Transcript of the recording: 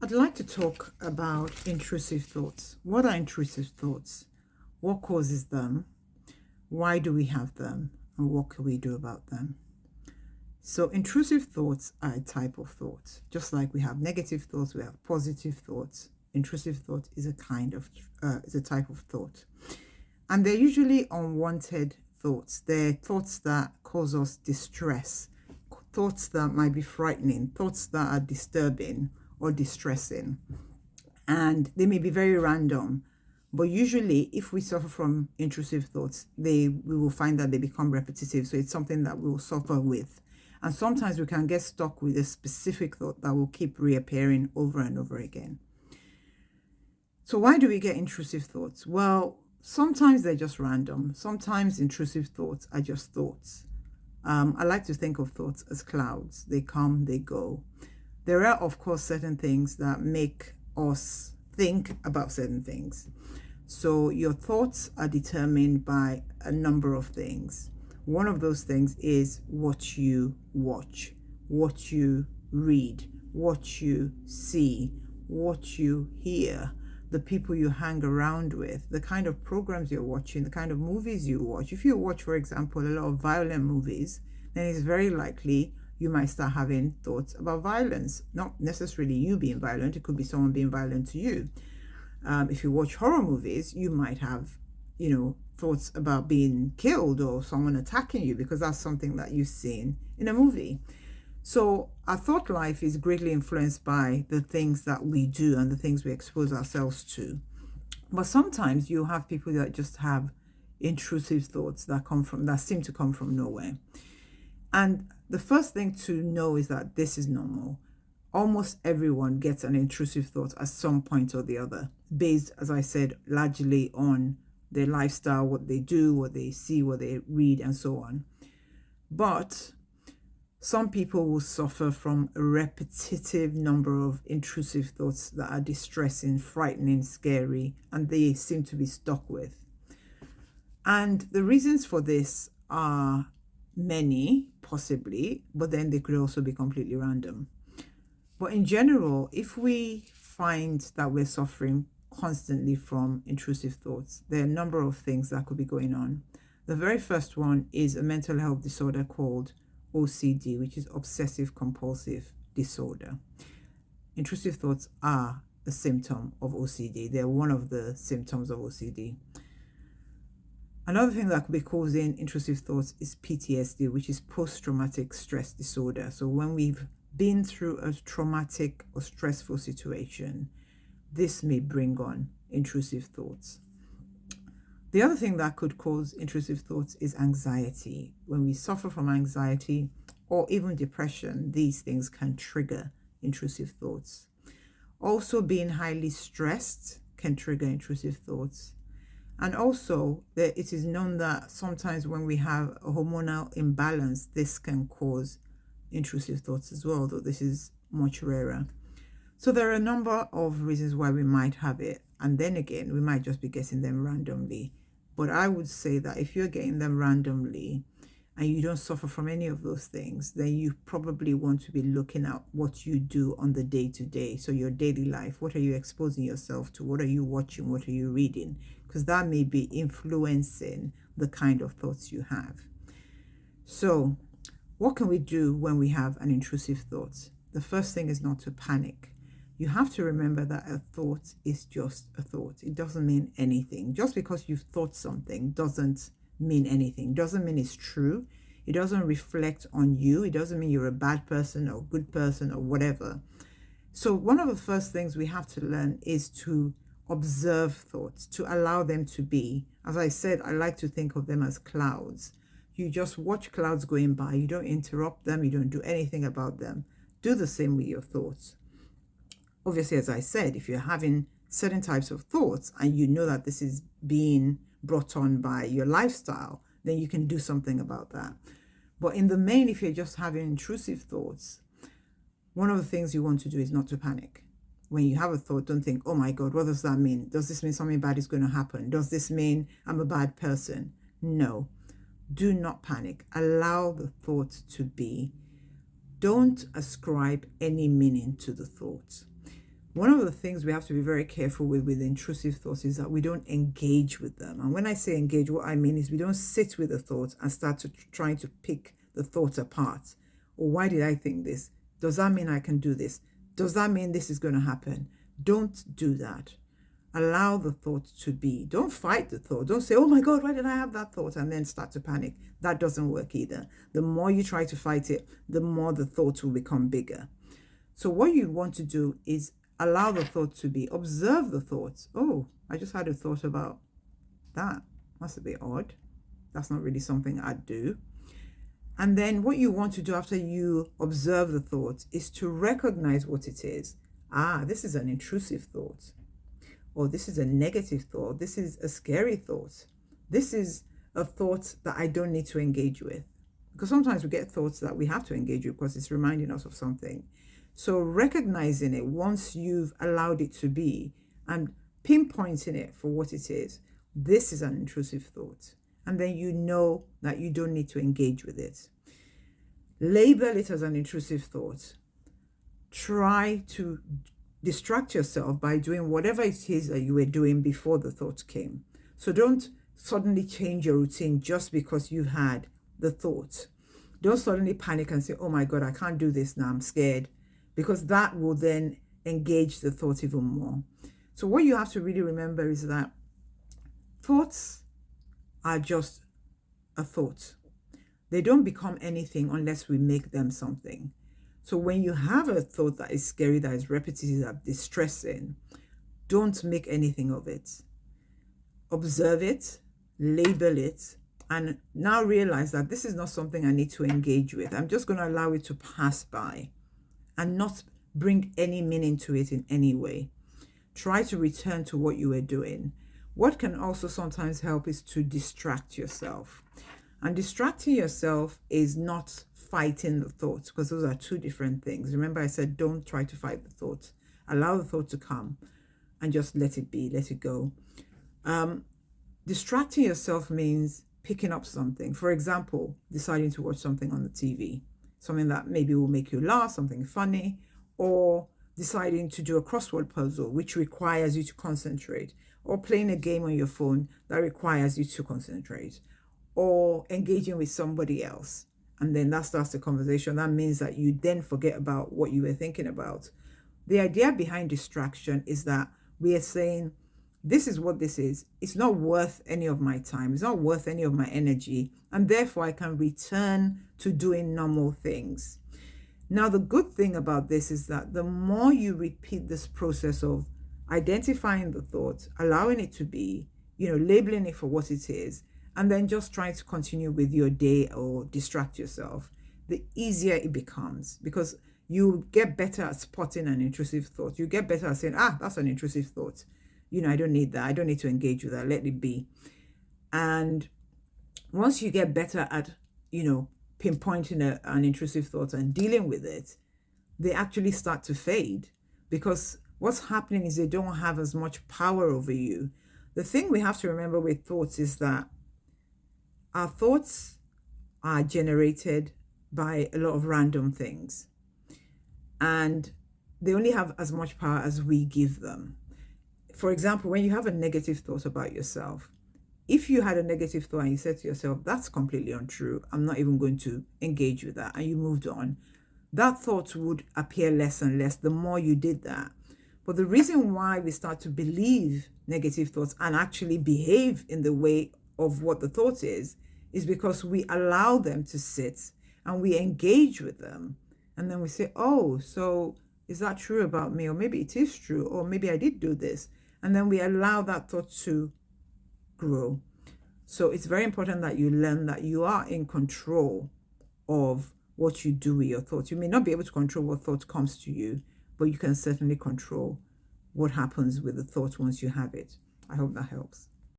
I'd like to talk about intrusive thoughts. What are intrusive thoughts? What causes them? Why do we have them? And what can we do about them? So, intrusive thoughts are a type of thought. Just like we have negative thoughts, we have positive thoughts. Intrusive thought is a type of thought, and they're usually unwanted thoughts. They're thoughts that cause us distress, thoughts that might be frightening, thoughts that are disturbing or distressing. And they may be very random, but usually if we suffer from intrusive thoughts, we will find that they become repetitive. So it's something that we will suffer with. And sometimes we can get stuck with a specific thought that will keep reappearing over and over again. So why do we get intrusive thoughts? Well, sometimes they're just random. Sometimes intrusive thoughts are just thoughts. I like to think of thoughts as clouds. They come, they go. There are, of course, certain things that make us think about certain things. So your thoughts are determined by a number of things. One of those things is what you watch, what you read, what you see, what you hear, the people you hang around with, the kind of programs you're watching, the kind of movies you watch. If you watch, for example, a lot of violent movies, then it's very likely you might start having thoughts about violence. Not necessarily you being violent, it could be someone being violent to you. If you watch horror movies, you might have, thoughts about being killed or someone attacking you because that's something that you've seen in a movie. So our thought life is greatly influenced by the things that we do and the things we expose ourselves to. But sometimes you have people that just have intrusive thoughts that seem to come from nowhere. And the first thing to know is that this is normal. Almost everyone gets an intrusive thought at some point or the other, based, as I said, largely on their lifestyle, what they do, what they see, what they read, and so on. But some people will suffer from a repetitive number of intrusive thoughts that are distressing, frightening, scary, and they seem to be stuck with. And the reasons for this are many, possibly, but then they could also be completely random. But in general, if we find that we're suffering constantly from intrusive thoughts, there are a number of things that could be going on. The very first one is a mental health disorder called OCD, which is obsessive compulsive disorder. Intrusive thoughts are a symptom of OCD. They're one of the symptoms of OCD. Another thing that could be causing intrusive thoughts is PTSD, which is post-traumatic stress disorder. So when we've been through a traumatic or stressful situation, this may bring on intrusive thoughts. The other thing that could cause intrusive thoughts is anxiety. When we suffer from anxiety or even depression, these things can trigger intrusive thoughts. Also, being highly stressed can trigger intrusive thoughts. And also, it is known that sometimes when we have a hormonal imbalance, this can cause intrusive thoughts as well, though this is much rarer. So there are a number of reasons why we might have it. And then again, we might just be getting them randomly. But I would say that if you're getting them randomly and you don't suffer from any of those things, then you probably want to be looking at what you do on the day-to-day. So your daily life, what are you exposing yourself to? What are you watching? What are you reading? Because that may be influencing the kind of thoughts you have. So what can we do when we have an intrusive thought? The first thing is not to panic. You have to remember that a thought is just a thought. It doesn't mean anything. Just because you've thought something doesn't mean anything. It doesn't mean it's true. It doesn't reflect on you. It doesn't mean you're a bad person or a good person or whatever. So one of the first things we have to learn is to observe thoughts, to allow them to be. As I said, I like to think of them as clouds. You just watch clouds going by. You don't interrupt them. You don't do anything about them. Do the same with your thoughts. Obviously, as I said, if you're having certain types of thoughts and you know that this is being brought on by your lifestyle, then you can do something about that. But in the main, if you're just having intrusive thoughts, one of the things you want to do is not to panic. When you have a thought, don't think, oh my God, what does that mean? Does this mean something bad is going to happen? Does this mean I'm a bad person? No, do not panic. Allow the thought to be. Don't ascribe any meaning to the thought. One of the things we have to be very careful with intrusive thoughts is that we don't engage with them. And when I say engage, what I mean is we don't sit with the thoughts and start to trying to pick the thoughts apart. Or why did I think this? Does that mean I can do this? Does that mean this is going to happen? Don't do that. Allow the thought to be. Don't fight the thought. Don't say, oh my God, why did I have that thought? And then start to panic. That doesn't work either. The more you try to fight it, the more the thoughts will become bigger. So what you want to do is allow the thought to be. Observe the thoughts. Oh, I just had a thought about that. That's a bit odd. That's not really something I'd do. And then what you want to do after you observe the thought is to recognize what it is. Ah, this is an intrusive thought. Or this is a negative thought. This is a scary thought. This is a thought that I don't need to engage with. Because sometimes we get thoughts that we have to engage with because it's reminding us of something. So recognizing it once you've allowed it to be and pinpointing it for what it is, this is an intrusive thought. And then you know that you don't need to engage with it. Label it as an intrusive thought. Try to distract yourself by doing whatever it is that you were doing before the thought came. So don't suddenly change your routine just because you had the thought. Don't suddenly panic and say, oh my God, I can't do this now, I'm scared. Because that will then engage the thought even more. So what you have to really remember is that thoughts are just a thought. They don't become anything unless we make them something. So when you have a thought that is scary, that is repetitive, that is distressing, don't make anything of it. Observe it, label it, and now realize that this is not something I need to engage with. I'm just going to allow it to pass by and not bring any meaning to it in any way. Try to return to what you were doing. What can also sometimes help is to distract yourself. And distracting yourself is not fighting the thoughts, because those are two different things. Remember I said don't try to fight the thoughts. Allow the thought to come and just let it be, let it go. Distracting yourself means picking up something. For example, deciding to watch something on the TV, something that maybe will make you laugh, something funny, or deciding to do a crossword puzzle, which requires you to concentrate, or playing a game on your phone that requires you to concentrate, or engaging with somebody else. And then that starts the conversation. That means that you then forget about what you were thinking about. The idea behind distraction is that we are saying, this is what this is. It's not worth any of my time. It's not worth any of my energy. And therefore, I can return to doing normal things. Now, the good thing about this is that the more you repeat this process of identifying the thought, allowing it to be, labeling it for what it is, and then just trying to continue with your day or distract yourself, the easier it becomes, because you get better at spotting an intrusive thought. You get better at saying, that's an intrusive thought. I don't need that. I don't need to engage with that. Let it be. And once you get better at, pinpointing an intrusive thought and dealing with it, they actually start to fade, because what's happening is they don't have as much power over you. The thing we have to remember with thoughts is that our thoughts are generated by a lot of random things, and they only have as much power as we give them. For example, when you have a negative thought about yourself, if you had a negative thought and you said to yourself, that's completely untrue, I'm not even going to engage with that, and you moved on, that thought would appear less and less the more you did that. But the reason why we start to believe negative thoughts and actually behave in the way of what the thought is because we allow them to sit and we engage with them. And then we say, oh, so is that true about me? Or maybe it is true, or maybe I did do this. And then we allow that thought to grow. So it's very important that you learn that you are in control of what you do with your thoughts. You may not be able to control what thought comes to you, but you can certainly control what happens with the thought once you have it. I hope that helps.